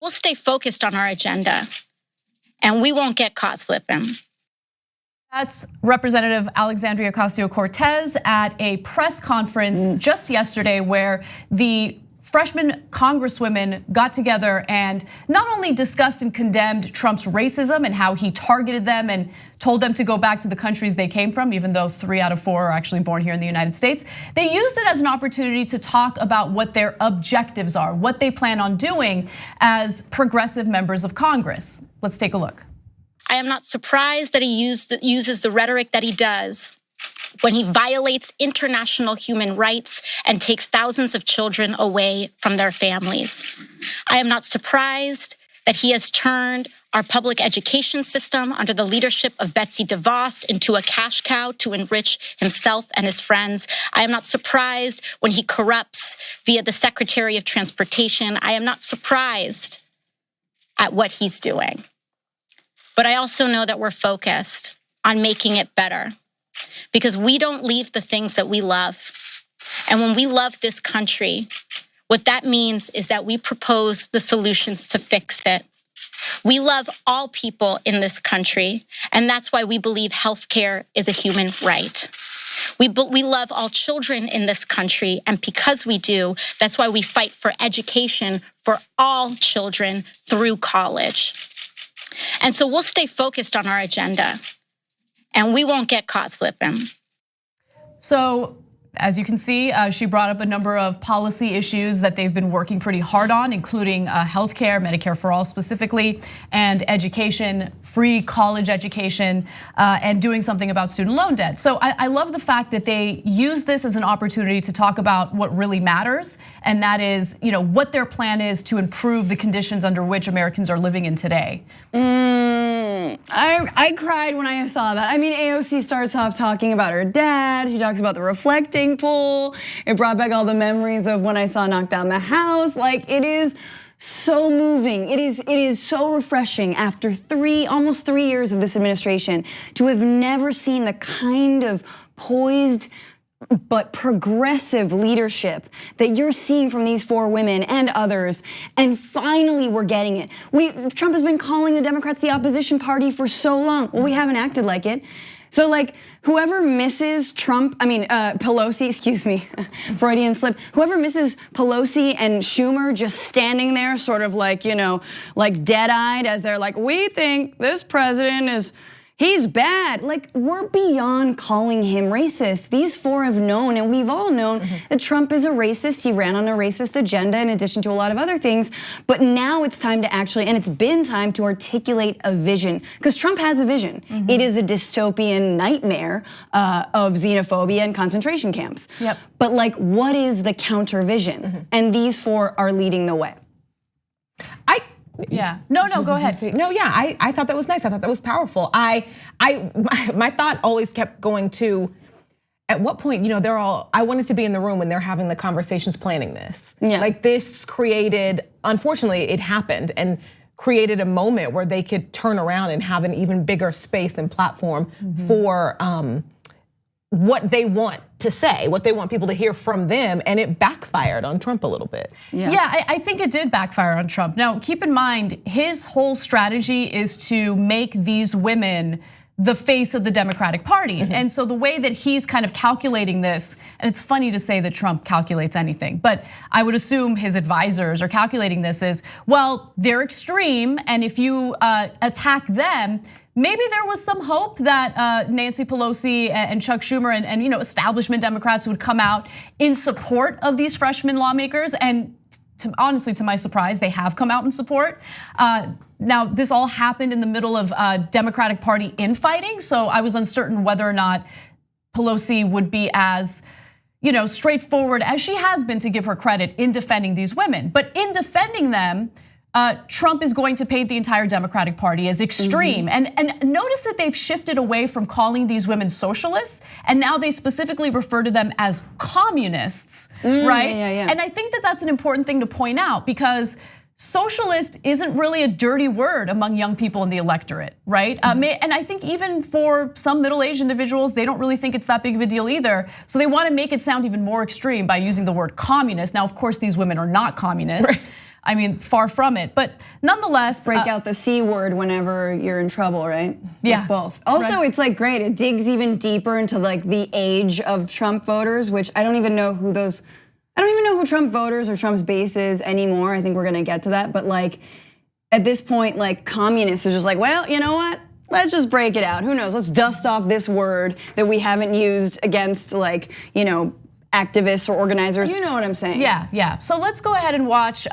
We'll stay focused on our agenda, and we won't get caught slipping. That's Representative Alexandria Ocasio-Cortez at a press conference just yesterday where the freshman congresswomen got together and not only discussed and condemned Trump's racism and how he targeted them and told them to go back to the countries they came from, even though 3 out of 4 are actually born here in the United States. They used it as an opportunity to talk about what their objectives are, what they plan on doing as progressive members of Congress. Let's take a look. I am not surprised that he uses the rhetoric that he does when he violates international human rights and takes thousands of children away from their families. I am not surprised that he has turned our public education system under the leadership of Betsy DeVos into a cash cow to enrich himself and his friends. I am not surprised when he corrupts via the Secretary of Transportation. I am not surprised at what he's doing. But I also know that we're focused on making it better, because we don't leave the things that we love. And when we love this country, what that means is that we propose the solutions to fix it. We love all people in this country, and that's why we believe healthcare is a human right. We love all children in this country, and because we do, that's why we fight for education for all children through college. And so we'll stay focused on our agenda, and we won't get caught slipping. So, as you can see, she brought up a number of policy issues that they've been working pretty hard on, including healthcare, Medicare for all specifically, and education, free college education, and doing something about student loan debt. So I love the fact that they use this as an opportunity to talk about what really matters, and that is, what their plan is to improve the conditions under which Americans are living in today. I cried when I saw that. I mean, AOC starts off talking about her dad. She talks about the reflecting pool. It brought back all the memories of when I saw Knock Down the House. Like, it is so moving. It is so refreshing after almost 3 years of this administration to have never seen the kind of poised but progressive leadership that you're seeing from these 4 women and others, and finally we're getting it. Trump has been calling the Democrats the opposition party for so long. Well, we haven't acted like it. So like, whoever misses Pelosi, excuse me, Freudian slip. Whoever misses Pelosi and Schumer just standing there sort of like, like dead-eyed as they're like, we think this president he's bad. Like, we're beyond calling him racist. These 4 have known, and we've all known that Trump is a racist. He ran on a racist agenda in addition to a lot of other things. But now it's time to and it's been time to articulate a vision, because Trump has a vision. It is a dystopian nightmare of xenophobia and concentration camps. Yep. But like, what is the counter vision? And these 4 are leading the way. Yeah. No, go ahead. No, yeah, I thought that was nice. I thought that was powerful. My thought always kept going to, at what point, I wanted to be in the room when they're having the conversations planning this. Yeah. Like, this created, unfortunately, it happened and created a moment where they could turn around and have an even bigger space and platform for what they want to say, what they want people to hear from them, and it backfired on Trump a little bit. Yeah, I think it did backfire on Trump. Now, keep in mind, his whole strategy is to make these women the face of the Democratic Party. And so the way that he's kind of calculating this, and it's funny to say that Trump calculates anything, but I would assume his advisors are calculating this as, well, they're extreme, and if you attack them, maybe there was some hope that Nancy Pelosi and Chuck Schumer and establishment Democrats would come out in support of these freshman lawmakers. And honestly, to my surprise, they have come out in support. Now, this all happened in the middle of Democratic Party infighting, so I was uncertain whether or not Pelosi would be as straightforward as she has been, to give her credit, in defending these women. But in defending them, Trump is going to paint the entire Democratic Party as extreme. And notice that they've shifted away from calling these women socialists, and now they specifically refer to them as communists, right? Yeah. And I think that that's an important thing to point out, because socialist isn't really a dirty word among young people in the electorate, right? And I think even for some middle-aged individuals, they don't really think it's that big of a deal either. So they want to make it sound even more extreme by using the word communist. Now, of course, these women are not communists. I mean, far from it. But nonetheless, break out the C word whenever you're in trouble, right? Yeah, with both. Also, it's like great. It digs even deeper into like the age of Trump voters, which I don't even know who those. I don't even know who Trump voters or Trump's base is anymore. I think we're gonna get to that, but like at this point, like communists are just like, well, you know what? Let's just break it out. Who knows? Let's dust off this word that we haven't used against like, activists or organizers. You know what I'm saying? Yeah. So let's go ahead and watch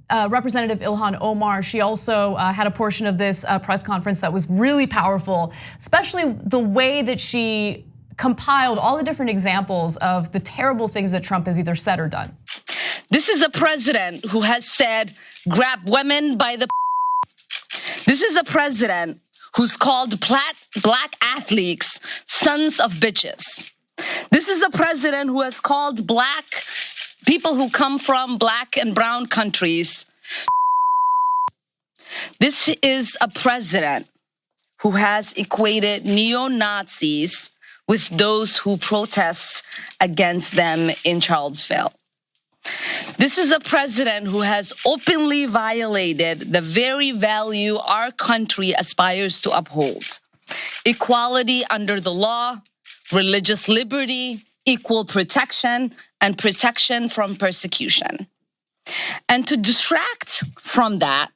Representative Ilhan Omar. She also had a portion of this press conference that was really powerful, especially the way that she compiled all the different examples of the terrible things that Trump has either said or done. This is a president who has said, grab women by the. This is a president who's called black athletes sons of bitches. This is a president who has called black people who come from black and brown countries. This is a president who has equated neo-Nazis with those who protest against them in Charlottesville. This is a president who has openly violated the very value our country aspires to uphold: equality under the law, religious liberty, equal protection, and protection from persecution. And to distract from that,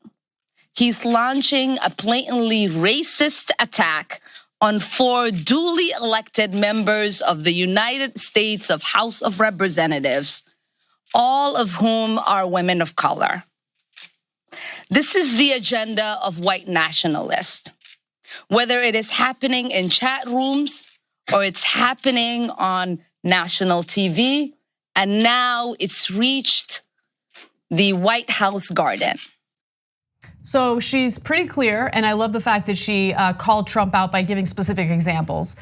he's launching a blatantly racist attack on 4 duly elected members of the United States House of Representatives, all of whom are women of color. This is the agenda of white nationalists, whether it is happening in chat rooms or it's happening on national TV, and now it's reached the White House garden. So she's pretty clear, and I love the fact that she called Trump out by giving specific examples.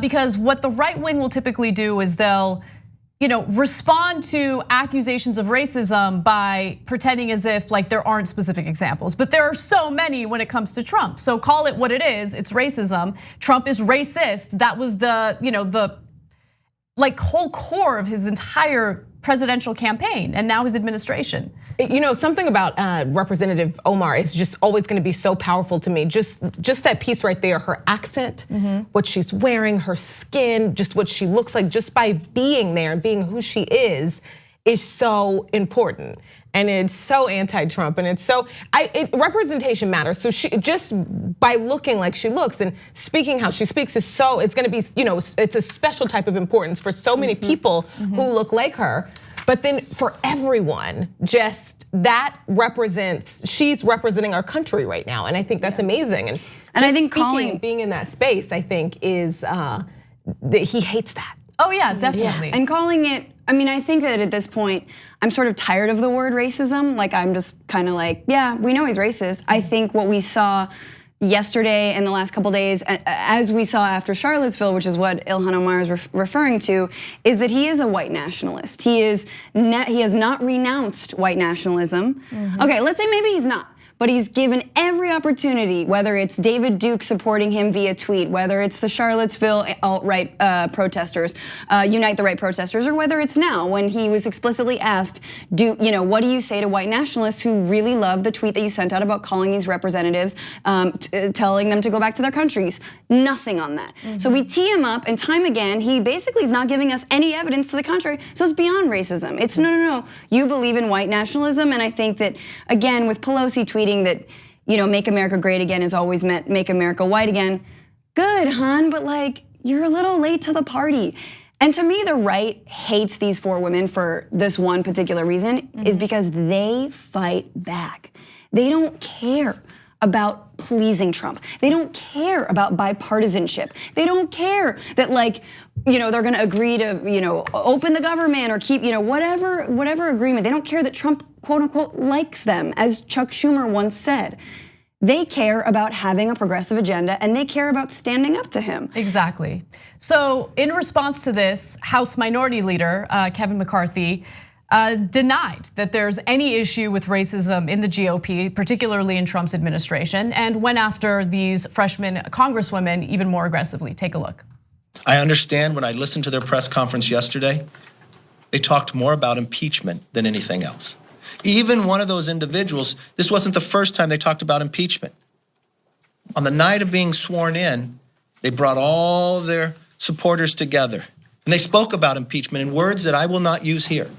Because what the right wing will typically do is they'll respond to accusations of racism by pretending as if like there aren't specific examples. But there are so many when it comes to Trump. So call it what it is, it's racism. Trump is racist. That was the like whole core of his entire presidential campaign and now his administration. Something about Representative Omar is just always gonna be so powerful to me. Just that piece right there, her accent, what she's wearing, her skin, just what she looks like, just by being there and being who she is so important. And it's so anti-Trump, and it's representation matters. So she just by looking like she looks and speaking how she speaks it's gonna be, it's a special type of importance for so many people who look like her. But then for everyone, just that she's representing our country right now. And I think that's amazing. And I think being in that space, I think is that he hates that. Oh yeah, definitely. And calling it, I think that at this point, I'm sort of tired of the word racism. Like I'm just kind of like, yeah, we know he's racist. I think what we saw yesterday and the last couple days, as we saw after Charlottesville, which is what Ilhan Omar is referring to, is that he is a white nationalist. He has not renounced white nationalism. Okay, let's say maybe he's not. But he's given every opportunity, whether it's David Duke supporting him via tweet, whether it's the Charlottesville alt-right protesters, Unite the Right protesters, or whether it's now when he was explicitly asked, what do you say to white nationalists who really love the tweet that you sent out about calling these representatives, telling them to go back to their countries? Nothing on that. So we tee him up, and time again, he basically is not giving us any evidence to the contrary. So it's beyond racism. It's no. You believe in white nationalism, and I think that again with Pelosi tweeting that make America great again has always meant make America white again. Good, hon, but like you're a little late to the party. And to me, the right hates these 4 women for this one particular reason, is because they fight back. They don't care about pleasing Trump. They don't care about bipartisanship. They don't care that they're gonna agree to, open the government or keep, whatever agreement. They don't care that Trump, quote unquote, likes them, as Chuck Schumer once said. They care about having a progressive agenda and they care about standing up to him. Exactly. So in response to this, House Minority Leader Kevin McCarthy denied that there's any issue with racism in the GOP, particularly in Trump's administration, and went after these freshman congresswomen even more aggressively. Take a look. I understand when I listened to their press conference yesterday, they talked more about impeachment than anything else. Even one of those individuals, this wasn't the first time they talked about impeachment. On the night of being sworn in, they brought all their supporters together and they spoke about impeachment in words that I will not use here.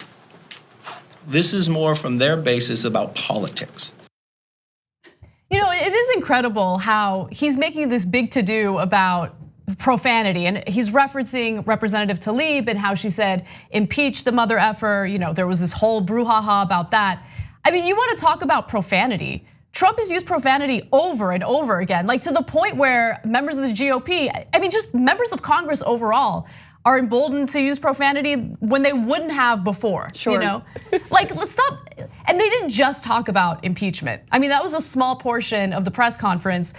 This is more from their basis about politics. You know, it is incredible how he's making this big to-do about profanity, and he's referencing Representative Tlaib and how she said, impeach the mother effer. You know, there was this whole brouhaha about that. I mean, you want to talk about profanity. Trump has used profanity over and over again, like to the point where members of the GOP, I mean, just members of Congress overall, are emboldened to use profanity when they wouldn't have before. Sure. You know, like let's stop. And they didn't just talk about impeachment. I mean, that was a small portion of the press conference.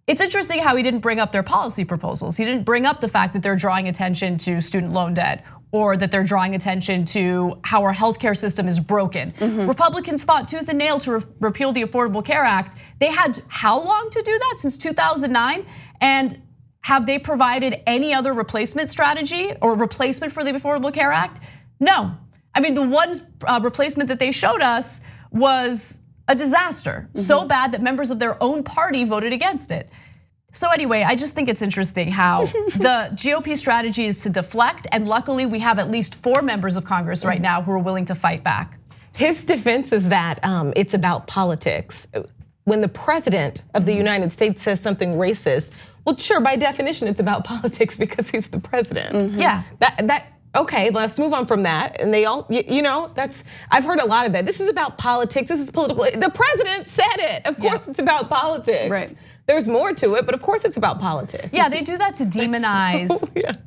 It's interesting how he didn't bring up their policy proposals. He didn't bring up the fact that they're drawing attention to student loan debt or that they're drawing attention to how our healthcare system is broken. Republicans fought tooth and nail to repeal the Affordable Care Act. They had how long to do that? Since 2009? And have they provided any other replacement strategy or replacement for the Affordable Care Act? No. I mean, the one replacement that they showed us was a disaster. So bad that members of their own party voted against it. So anyway, I just think it's interesting how the GOP strategy is to deflect, and luckily we have at least 4 members of Congress right now who are willing to fight back. His defense is that it's about politics. When the president of the United States says something racist, well, sure, by definition, it's about politics because he's the president. Yeah. Okay, let's move on from that. And they all, you know, I've heard a lot of that. This is about politics, this is political. The president said it, of course it's about politics. Right. There's more to it, but of course it's about politics. Yeah, they do that to demonize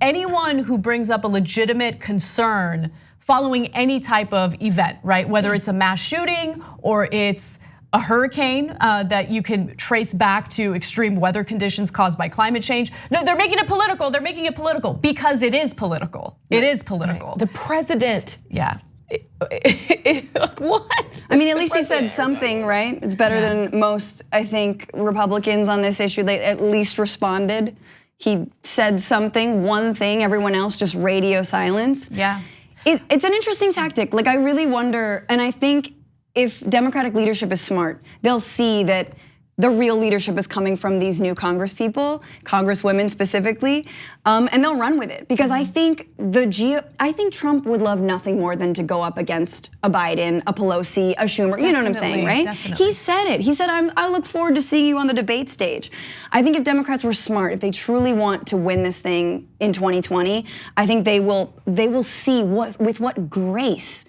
anyone who brings up a legitimate concern following any type of event, right? Whether it's a mass shooting or it's a hurricane that you can trace back to extreme weather conditions caused by climate change. No, they're making it political. They're making it political because it is political. It is political. The president. Yeah. Like what? I mean, at least he said something, right? It's better than most, I think, Republicans on this issue. They at least responded. He said something, one thing, everyone else just radio silence. Yeah. It's an interesting tactic. Like, I really wonder, and I think if Democratic leadership is smart, they'll see that the real leadership is coming from these new Congress people, Congresswomen specifically, and they'll run with it. Because I think Trump would love nothing more than to go up against a Biden, a Pelosi, a Schumer. You know what I'm saying, right? Definitely. He said it. He said, I look forward to seeing you on the debate stage. I think if Democrats were smart, if they truly want to win this thing in 2020, I think they will see with what grace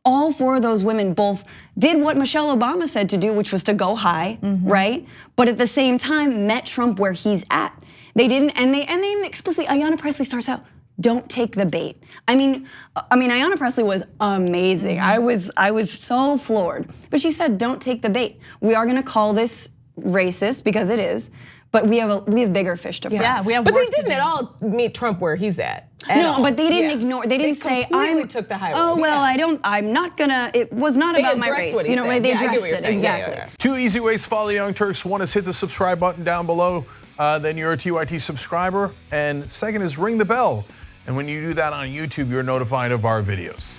all 4 of those women both did what Michelle Obama said to do, which was to go high, right? But at the same time, met Trump where he's at. They didn't, and they explicitly, Ayanna Pressley starts out, don't take the bait. I mean, Ayanna Pressley was amazing. I was so floored. But she said, don't take the bait. We are gonna call this racist because it is, but we have bigger fish to fry. Yeah, we have But work they didn't to do. at all meet Trump where he's at. No, but they didn't ignore. They didn't say completely took the high road. Oh well, I'm not gonna. It was not about my addressed race. what he You know, said. they Yeah, I get addressed what you're it saying. Yeah, exactly. yeah. 2 easy ways to follow the Young Turks. One is hit the subscribe button down below, then you're a TYT subscriber. And second is ring the bell. And when you do that on YouTube, you're notified of our videos.